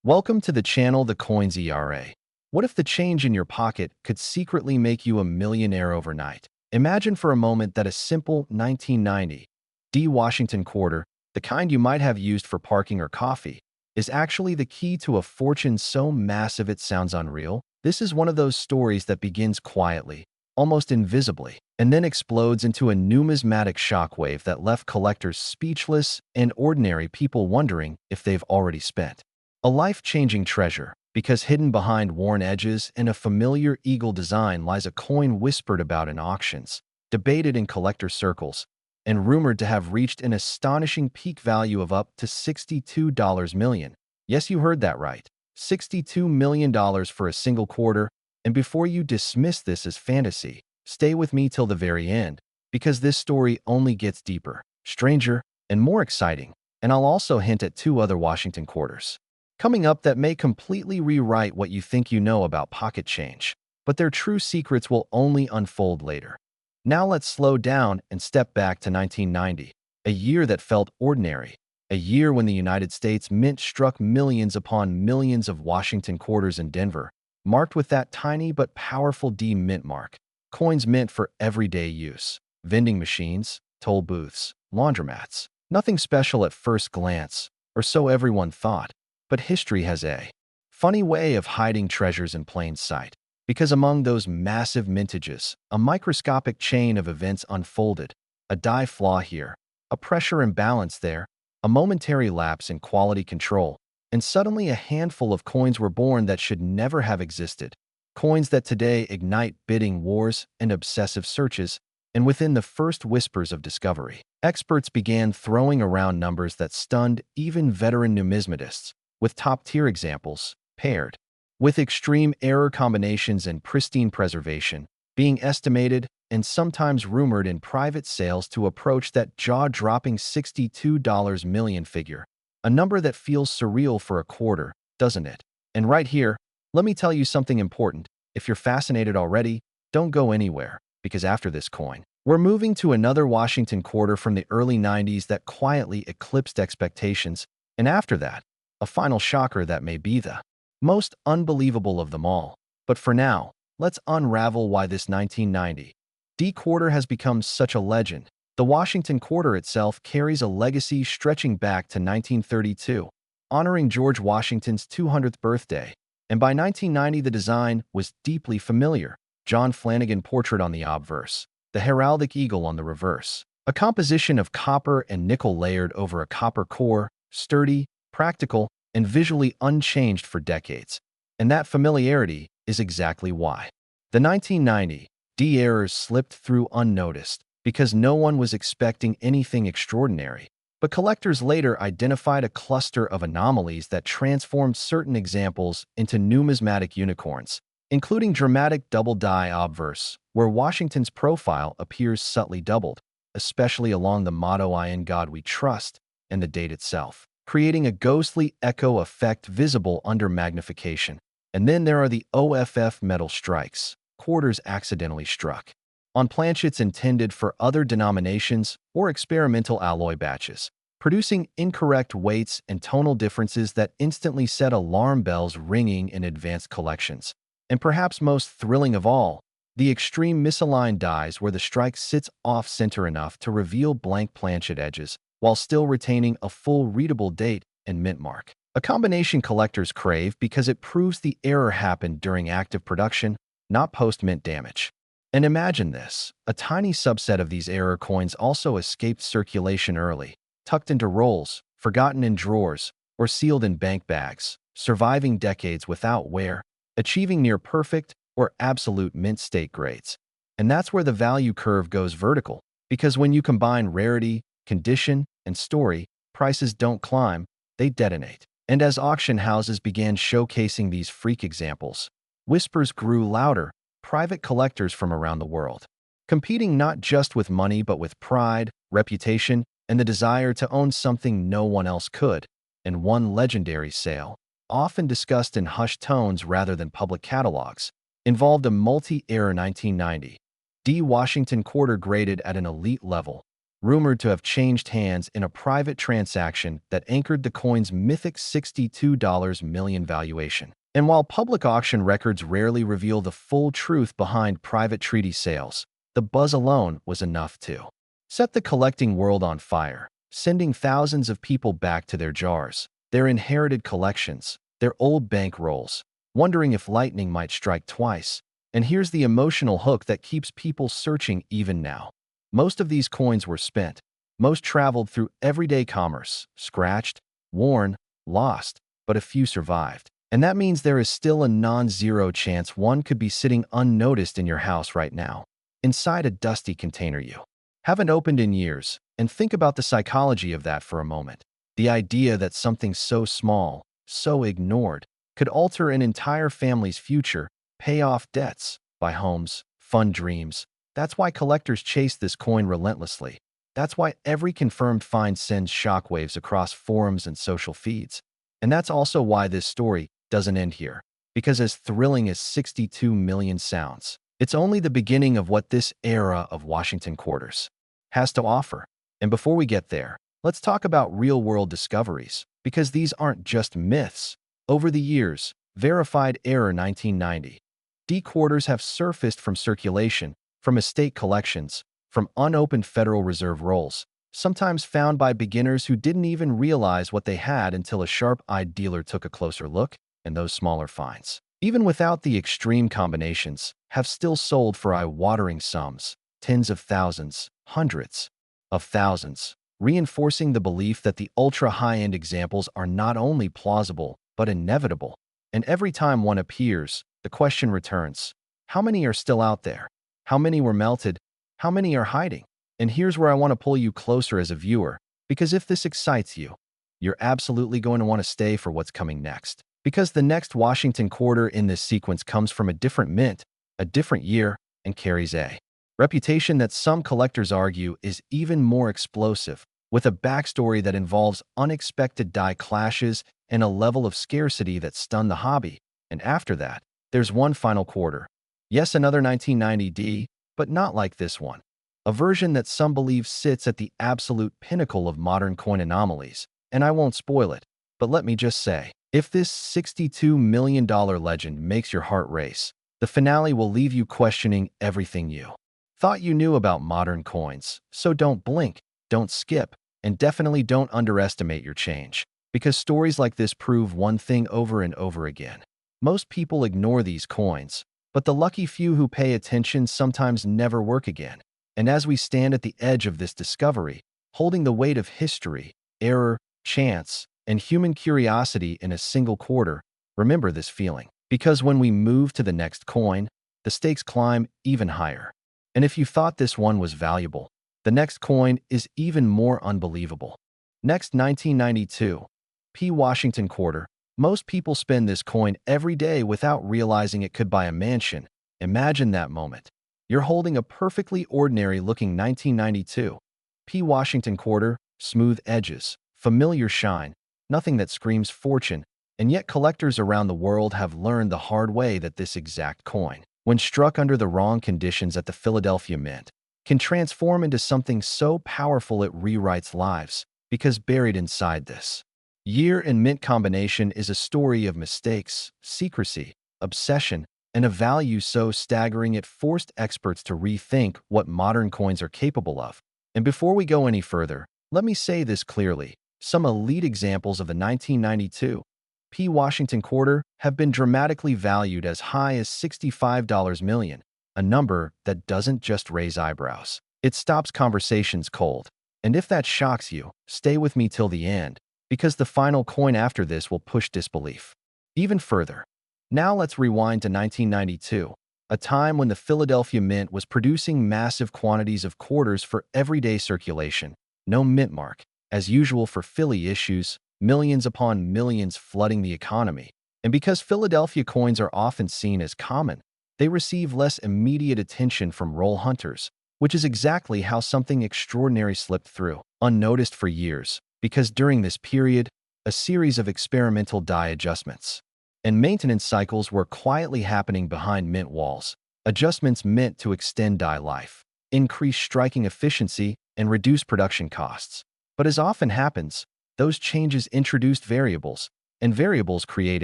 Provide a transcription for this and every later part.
Welcome to the channel The Coins ERA. What if the change in your pocket could secretly make you a millionaire overnight? Imagine for a moment that a simple 1990 D Washington quarter, the kind you might have used for parking or coffee, is actually the key to a fortune so massive it sounds unreal. This is one of those stories that begins quietly, almost invisibly, and then explodes into a numismatic shockwave that left collectors speechless and ordinary people wondering if they've already spent. A life-changing treasure, because hidden behind worn edges and a familiar eagle design lies a coin whispered about in auctions, debated in collector circles, and rumored to have reached an astonishing peak value of up to $62 million. Yes, you heard that right. $62 million for a single quarter. And before you dismiss this as fantasy, stay with me till the very end, because this story only gets deeper, stranger, and more exciting. And I'll also hint at two other Washington quarters coming up that may completely rewrite what you think you know about pocket change, but their true secrets will only unfold later. Now let's slow down and step back to 1990, a year that felt ordinary, a year when the United States Mint struck millions upon millions of Washington quarters in Denver, marked with that tiny but powerful D mint mark, coins meant for everyday use, vending machines, toll booths, laundromats. Nothing special at first glance, or so everyone thought. But history has a funny way of hiding treasures in plain sight, because among those massive mintages, a microscopic chain of events unfolded, a die flaw here, a pressure imbalance there, a momentary lapse in quality control, and suddenly a handful of coins were born that should never have existed, coins that today ignite bidding wars and obsessive searches, and within the first whispers of discovery, experts began throwing around numbers that stunned even veteran numismatists, with top-tier examples, paired with extreme error combinations and pristine preservation, being estimated and sometimes rumored in private sales to approach that jaw-dropping $62 million figure, a number that feels surreal for a quarter, doesn't it? And right here, let me tell you something important. If you're fascinated already, don't go anywhere, because after this coin, we're moving to another Washington quarter from the early 90s that quietly eclipsed expectations, and after that, a final shocker that may be the most unbelievable of them all. But for now, let's unravel why this 1990 D quarter has become such a legend. The Washington quarter itself carries a legacy stretching back to 1932, honoring George Washington's 200th birthday. And by 1990, the design was deeply familiar. John Flanagan portrait on the obverse, the heraldic eagle on the reverse, a composition of copper and nickel layered over a copper core, sturdy, practical, and visually unchanged for decades. And that familiarity is exactly why the 1990 D errors slipped through unnoticed, because no one was expecting anything extraordinary. But collectors later identified a cluster of anomalies that transformed certain examples into numismatic unicorns, including dramatic double-die obverse, where Washington's profile appears subtly doubled, especially along the motto "In God We Trust" and the date itself, creating a ghostly echo effect visible under magnification. And then there are the OFF metal strikes, quarters accidentally struck, on planchets intended for other denominations or experimental alloy batches, producing incorrect weights and tonal differences that instantly set alarm bells ringing in advanced collections. And perhaps most thrilling of all, the extreme misaligned dies where the strike sits off-center enough to reveal blank planchet edges, while still retaining a full readable date and mint mark. A combination collectors crave because it proves the error happened during active production, not post-mint damage. And imagine this, a tiny subset of these error coins also escaped circulation early, tucked into rolls, forgotten in drawers, or sealed in bank bags, surviving decades without wear, achieving near-perfect or absolute mint state grades. And that's where the value curve goes vertical, because when you combine rarity, condition, and story, prices don't climb, they detonate. And as auction houses began showcasing these freak examples, whispers grew louder, private collectors from around the world, competing not just with money but with pride, reputation, and the desire to own something no one else could. And one legendary sale, often discussed in hushed tones rather than public catalogs, involved a multi-era 1990 D Washington quarter graded at an elite level, rumored to have changed hands in a private transaction that anchored the coin's mythic $62 million valuation. And while public auction records rarely reveal the full truth behind private treaty sales, the buzz alone was enough to set the collecting world on fire, sending thousands of people back to their jars, their inherited collections, their old bank rolls, wondering if lightning might strike twice. And here's the emotional hook that keeps people searching even now. Most of these coins were spent. Most traveled through everyday commerce, scratched, worn, lost, but a few survived. And that means there is still a non-zero chance one could be sitting unnoticed in your house right now, inside a dusty container you haven't opened in years. And think about the psychology of that for a moment. The idea that something so small, so ignored, could alter an entire family's future, pay off debts, buy homes, fund dreams. That's why collectors chase this coin relentlessly. That's why every confirmed find sends shockwaves across forums and social feeds. And that's also why this story doesn't end here. Because as thrilling as 62 million sounds, it's only the beginning of what this era of Washington quarters has to offer. And before we get there, let's talk about real-world discoveries, because these aren't just myths. Over the years, verified error 1990 D quarters have surfaced from circulation, from estate collections, from unopened Federal Reserve rolls, sometimes found by beginners who didn't even realize what they had until a sharp-eyed dealer took a closer look. And those smaller finds, even without the extreme combinations, have still sold for eye-watering sums, tens of thousands, hundreds of thousands, reinforcing the belief that the ultra-high-end examples are not only plausible, but inevitable. And every time one appears, the question returns: how many are still out there? How many were melted? How many are hiding? And here's where I want to pull you closer as a viewer, because if this excites you, you're absolutely going to want to stay for what's coming next. Because the next Washington quarter in this sequence comes from a different mint, a different year, and carries a reputation that some collectors argue is even more explosive, with a backstory that involves unexpected die clashes and a level of scarcity that stunned the hobby. And after that, there's one final quarter. Yes, another 1990D, but not like this one. A version that some believe sits at the absolute pinnacle of modern coin anomalies. And I won't spoil it, but let me just say, if this $62 million legend makes your heart race, the finale will leave you questioning everything you thought you knew about modern coins. So don't blink, don't skip, and definitely don't underestimate your change. Because stories like this prove one thing over and over again. Most people ignore these coins, but the lucky few who pay attention sometimes never work again. And as we stand at the edge of this discovery, holding the weight of history, error, chance, and human curiosity in a single quarter, remember this feeling. Because when we move to the next coin, the stakes climb even higher. And if you thought this one was valuable, the next coin is even more unbelievable. Next, 1992. P. Washington quarter. Most people spend this coin every day without realizing it could buy a mansion. Imagine that moment. You're holding a perfectly ordinary-looking 1992 P. Washington quarter, smooth edges, familiar shine, nothing that screams fortune, and yet collectors around the world have learned the hard way that this exact coin, when struck under the wrong conditions at the Philadelphia Mint, can transform into something so powerful it rewrites lives, because buried inside this year and mint combination is a story of mistakes, secrecy, obsession, and a value so staggering it forced experts to rethink what modern coins are capable of. And before we go any further, let me say this clearly. Some elite examples of the 1992 P. Washington quarter have been dramatically valued as high as $65 million, a number that doesn't just raise eyebrows. It stops conversations cold. And if that shocks you, stay with me till the end, because the final coin after this will push disbelief even further. Now let's rewind to 1992, a time when the Philadelphia Mint was producing massive quantities of quarters for everyday circulation. No mint mark. As usual for Philly issues, millions upon millions flooding the economy. And because Philadelphia coins are often seen as common, they receive less immediate attention from roll hunters, which is exactly how something extraordinary slipped through, unnoticed for years, because during this period, a series of experimental die adjustments and maintenance cycles were quietly happening behind mint walls, adjustments meant to extend die life, increase striking efficiency, and reduce production costs. But as often happens, those changes introduced variables, and variables create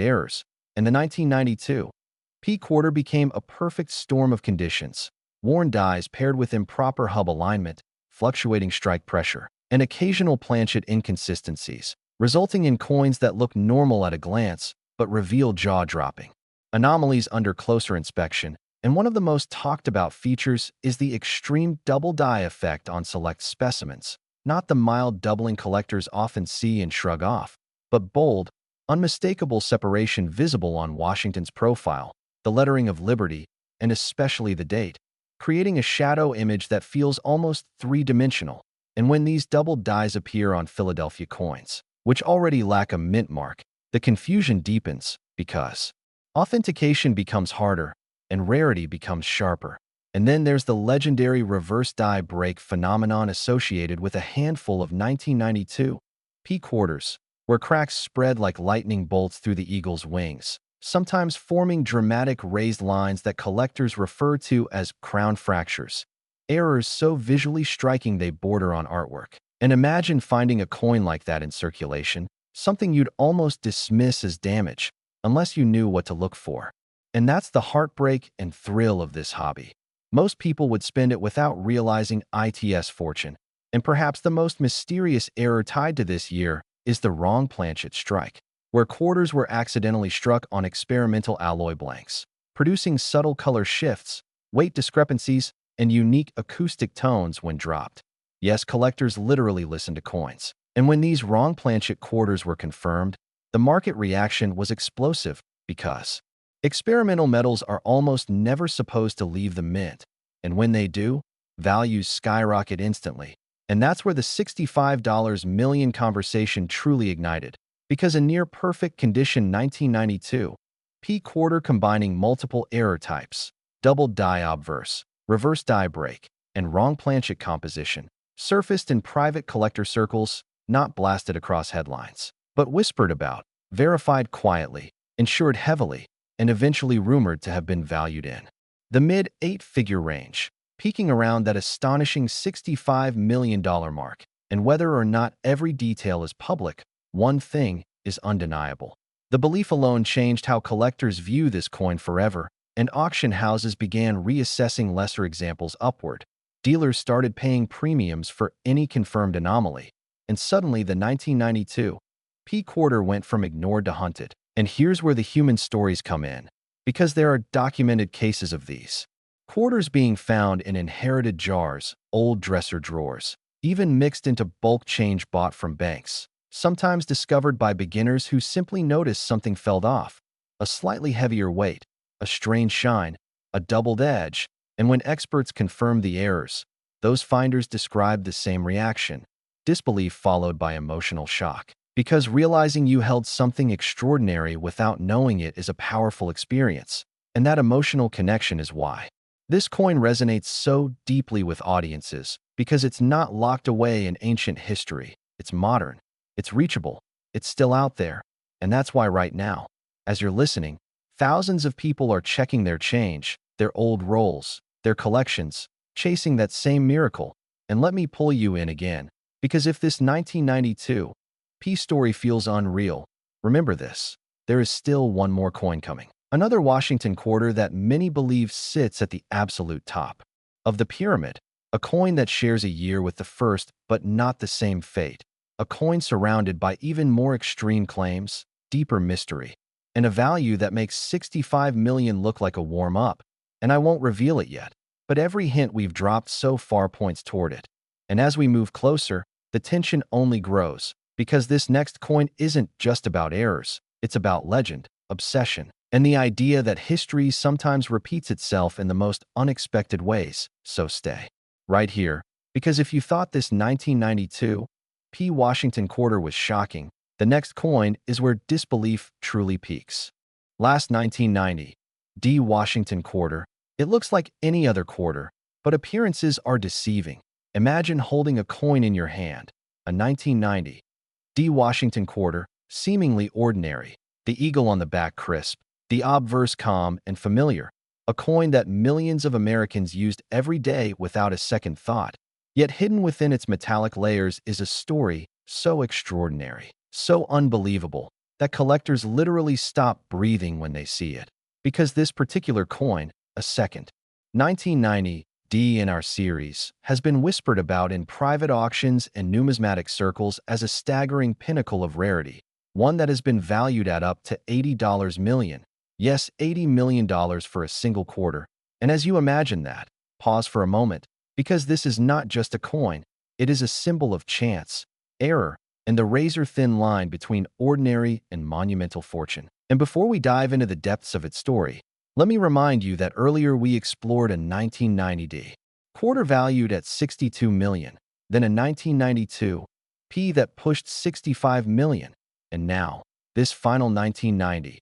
errors. And the 1992 P quarter became a perfect storm of conditions. Worn dies paired with improper hub alignment, fluctuating strike pressure, and occasional planchet inconsistencies, resulting in coins that look normal at a glance but reveal jaw-dropping anomalies under closer inspection. And one of the most talked about features is the extreme double die effect on select specimens, not the mild doubling collectors often see and shrug off, but bold, unmistakable separation visible on Washington's profile, the lettering of Liberty, and especially the date, creating a shadow image that feels almost three-dimensional. And when these double dies appear on Philadelphia coins, which already lack a mint mark, the confusion deepens because authentication becomes harder and rarity becomes sharper. And then there's the legendary reverse die break phenomenon associated with a handful of 1992 P quarters, where cracks spread like lightning bolts through the eagle's wings, sometimes forming dramatic raised lines that collectors refer to as crown fractures, errors so visually striking they border on artwork. And imagine finding a coin like that in circulation, something you'd almost dismiss as damage, unless you knew what to look for. And that's the heartbreak and thrill of this hobby. Most people would spend it without realizing its fortune. And perhaps the most mysterious error tied to this year is the wrong planchet strike, where quarters were accidentally struck on experimental alloy blanks, producing subtle color shifts, weight discrepancies, and unique acoustic tones when dropped. Yes, collectors literally listen to coins. And when these wrong planchet quarters were confirmed, the market reaction was explosive because experimental metals are almost never supposed to leave the mint, and when they do, values skyrocket instantly. And that's where the $65 million conversation truly ignited, because a near-perfect condition 1992 P quarter combining multiple error types, double die obverse, reverse die break, and wrong planchet composition, surfaced in private collector circles, not blasted across headlines, but whispered about, verified quietly, insured heavily, and eventually rumored to have been valued in the mid-eight-figure range, peaking around that astonishing $65 million mark. And whether or not every detail is public, one thing is undeniable. The belief alone changed how collectors view this coin forever, and auction houses began reassessing lesser examples upward. Dealers started paying premiums for any confirmed anomaly, and suddenly the 1992 P quarter went from ignored to hunted. And here's where the human stories come in, because there are documented cases of these quarters being found in inherited jars, old dresser drawers, even mixed into bulk change bought from banks, sometimes discovered by beginners who simply noticed something fell off, a slightly heavier weight, a strange shine, a doubled edge. And when experts confirmed the errors, those finders described the same reaction: disbelief followed by emotional shock. Because realizing you held something extraordinary without knowing it is a powerful experience, and that emotional connection is why this coin resonates so deeply with audiences, because it's not locked away in ancient history. It's modern, it's reachable, it's still out there. And that's why right now, as you're listening, thousands of people are checking their change, their old rolls, their collections, chasing that same miracle. And let me pull you in again, because if this 1992 P story feels unreal, remember this: there is still one more coin coming. Another Washington quarter that many believe sits at the absolute top of the pyramid. A coin that shares a year with the first, but not the same fate. A coin surrounded by even more extreme claims, deeper mystery, and a value that makes $65 million look like a warm-up. And I won't reveal it yet, but every hint we've dropped so far points toward it. And as we move closer, the tension only grows, because this next coin isn't just about errors, it's about legend, obsession, and the idea that history sometimes repeats itself in the most unexpected ways. So stay right here, because if you thought this 1992 P Washington quarter was shocking, the next coin is where disbelief truly peaks. Last 1990 D Washington quarter. It looks like any other quarter, but appearances are deceiving. Imagine holding a coin in your hand, a 1990 D Washington quarter, seemingly ordinary, the eagle on the back crisp, the obverse calm and familiar, a coin that millions of Americans used every day without a second thought. Yet hidden within its metallic layers is a story so extraordinary, so unbelievable, that collectors literally stop breathing when they see it. Because this particular coin, a second 1990 D in our series, has been whispered about in private auctions and numismatic circles as a staggering pinnacle of rarity, one that has been valued at up to $80 million. Yes, $80 million for a single quarter. And as you imagine that, pause for a moment, because this is not just a coin, it is a symbol of chance, error, and the razor-thin line between ordinary and monumental fortune. And before we dive into the depths of its story, let me remind you that earlier we explored a 1990 quarter valued at $62 million, then a 1992 P that pushed $65 million, and now, this final 1990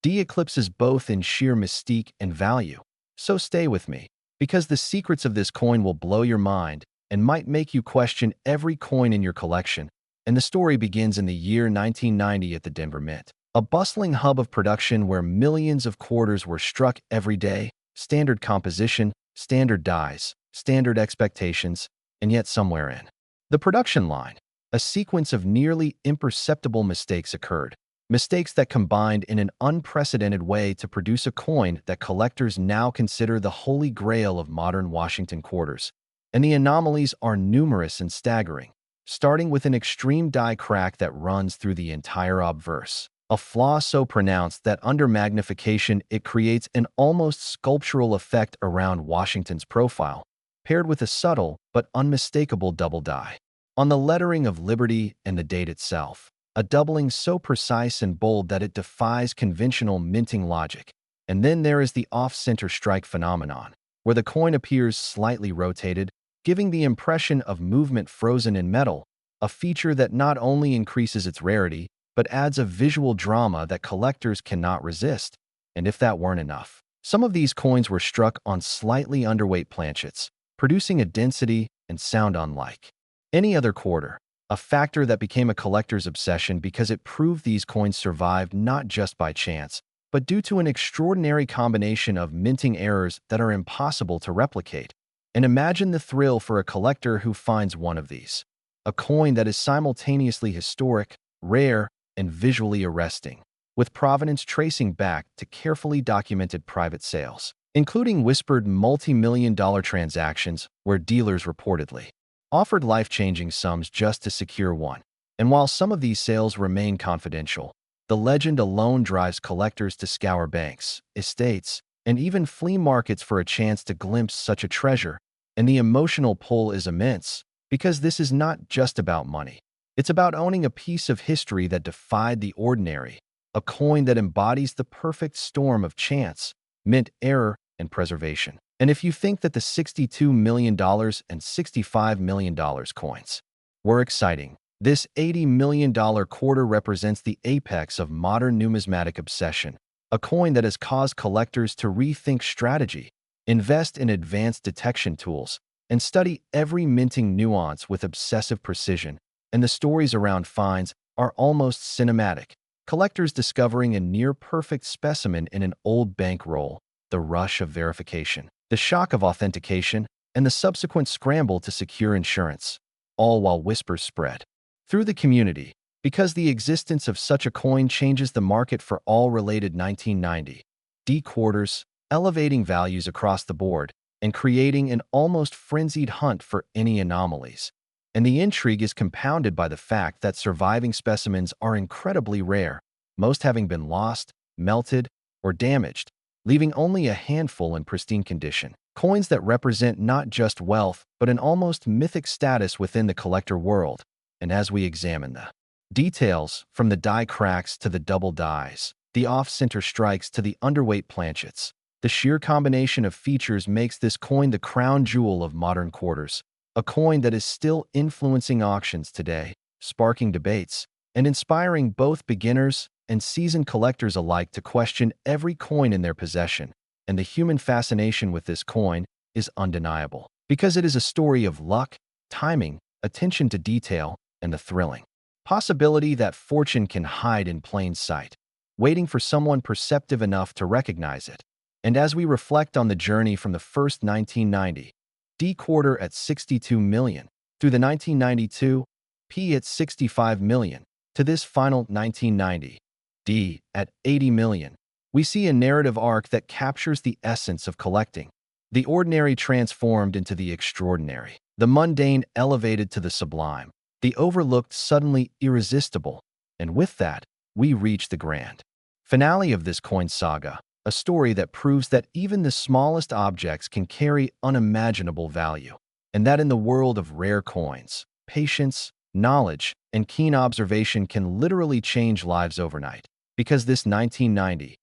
D eclipses both in sheer mystique and value. So stay with me, because the secrets of this coin will blow your mind and might make you question every coin in your collection. And the story begins in the year 1990 at the Denver Mint, a bustling hub of production where millions of quarters were struck every day, standard composition, standard dies, standard expectations, and yet somewhere in the production line, a sequence of nearly imperceptible mistakes occurred. Mistakes that combined in an unprecedented way to produce a coin that collectors now consider the holy grail of modern Washington quarters. And the anomalies are numerous and staggering, starting with an extreme die crack that runs through the entire obverse, a flaw so pronounced that under magnification it creates an almost sculptural effect around Washington's profile, paired with a subtle but unmistakable double die on the lettering of Liberty and the date itself, a doubling so precise and bold that it defies conventional minting logic. And then there is the off-center strike phenomenon, where the coin appears slightly rotated, giving the impression of movement frozen in metal, a feature that not only increases its rarity, but adds a visual drama that collectors cannot resist. And if that weren't enough, some of these coins were struck on slightly underweight planchets, producing a density and sound unlike any other quarter, a factor that became a collector's obsession because it proved these coins survived not just by chance, but due to an extraordinary combination of minting errors that are impossible to replicate. And imagine the thrill for a collector who finds one of these, a coin that is simultaneously historic, rare, and visually arresting, with provenance tracing back to carefully documented private sales, including whispered multi-million-dollar transactions where dealers reportedly offered life-changing sums just to secure one. And while some of these sales remain confidential, the legend alone drives collectors to scour banks, estates, and even flea markets for a chance to glimpse such a treasure. And the emotional pull is immense, because this is not just about money. It's about owning a piece of history that defied the ordinary, a coin that embodies the perfect storm of chance, mint error, and preservation. And if you think that the $62 million and $65 million coins were exciting, this $80 million quarter represents the apex of modern numismatic obsession, a coin that has caused collectors to rethink strategy, invest in advanced detection tools, and study every minting nuance with obsessive precision. And the stories around finds are almost cinematic. Collectors discovering a near-perfect specimen in an old bankroll, the rush of verification, the shock of authentication, and the subsequent scramble to secure insurance, all while whispers spread through the community, because the existence of such a coin changes the market for all related 1990 D quarters, elevating values across the board and creating an almost frenzied hunt for any anomalies. And the intrigue is compounded by the fact that surviving specimens are incredibly rare, most having been lost, melted, or damaged, leaving only a handful in pristine condition. Coins that represent not just wealth, but an almost mythic status within the collector world. And as we examine the details, from the die cracks to the double dies, the off-center strikes to the underweight planchets, the sheer combination of features makes this coin the crown jewel of modern quarters, a coin that is still influencing auctions today, sparking debates, and inspiring both beginners and seasoned collectors alike to question every coin in their possession. And the human fascination with this coin is undeniable, because it is a story of luck, timing, attention to detail, and the thrilling possibility that fortune can hide in plain sight, waiting for someone perceptive enough to recognize it. And as we reflect on the journey from the first 1990 D quarter at 62 million, through the 1992 P at 65 million, to this final 1990 D at 80 million. We see a narrative arc that captures the essence of collecting. The ordinary transformed into the extraordinary, the mundane elevated to the sublime, the overlooked suddenly irresistible, and with that, we reach the grand finale of this coin saga, a story that proves that even the smallest objects can carry unimaginable value, and that in the world of rare coins, patience, knowledge, and keen observation can literally change lives overnight. Because this 1990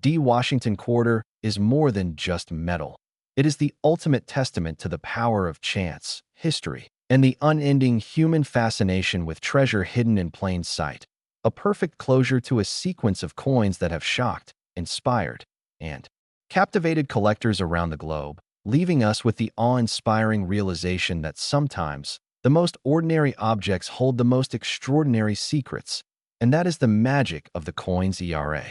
D. Washington quarter is more than just metal. It is the ultimate testament to the power of chance, history, and the unending human fascination with treasure hidden in plain sight. A perfect closure to a sequence of coins that have shocked, inspired, and captivated collectors around the globe, leaving us with the awe-inspiring realization that sometimes the most ordinary objects hold the most extraordinary secrets, and that is the magic of the coin's ERA.